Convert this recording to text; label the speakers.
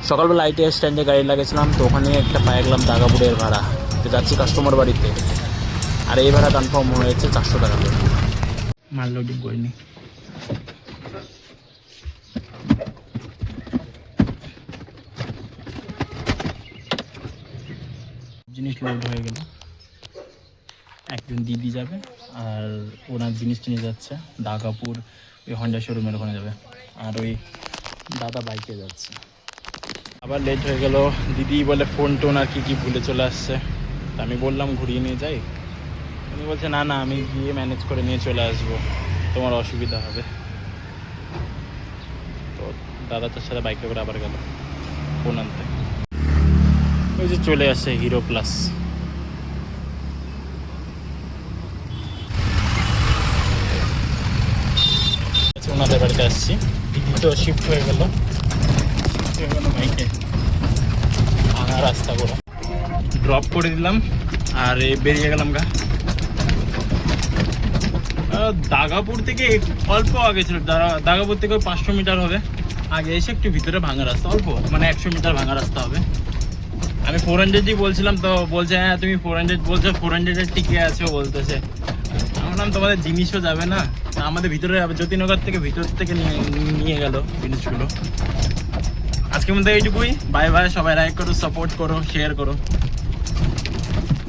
Speaker 1: সকালবেলা আইটি স্ট্যান্ডে গাড়ি লাগিয়েছিলাম, তো ওখানে একটা পায়ে গেলাম দাগাপুরের ভাড়া, তো যাচ্ছি কাস্টমার বাড়িতে। আর এই ভাড়া কনফার্ম হয়েছে 400 টাকা করে। মাল লোডিং করিনি। জিনিস লোড হয়ে গেল, একজন দিদি যাবে আর ওনার জিনিস নিয়ে যাচ্ছে দাগাপুর ওই হন্ডা শোরুমের ওখানে যাবে, আর ওই দাদা বাইকে যাচ্ছে। আবার লেট হয়ে গেল, দিদি বলে ফোন টোন আর কি ভুলে চলে আসছে। তা আমি বললাম ঘুরিয়ে নিয়ে যাই, উনি বলছে না না আমি গিয়ে ম্যানেজ করে নিয়ে চলে আসবো, তোমার অসুবিধা হবে। তো দাদা তার সাথে বাইকে করে আবার গেল ফোন আনতে। ওই যে চলে আসে হিরো প্লাস। ওনাদের বাড়িতে আসছি, তো শিফট হয়ে গেল বাইকে, ভাঙা রাস্তা করে ড্রপ করে দিলাম আর বেরিয়ে গেলাম গা। দাগাপুর থেকে অল্প আগে ছিল, দাগাপুর থেকে 500 মিটার হবে আগে এসে একটু ভিতরে ভাঙা রাস্তা, অল্প মানে 100 মিটার ভাঙা রাস্তা হবে। আমি 400ই বলছিলাম, তো বলছে হ্যাঁ তুমি 400 বলছো, 400-এর টিকে আছো বলতেছে। আমি বললাম তোমাদের জিনিসও যাবে না, আমাদের ভিতরে জ্যোতিনগর থেকে ভিতর থেকে নিয়ে গেল জিনিসগুলো। আজকের মধ্যে এইটুকুই, বাই বাই। সবাই লাইক করো, সাপোর্ট করো, শেয়ার করো।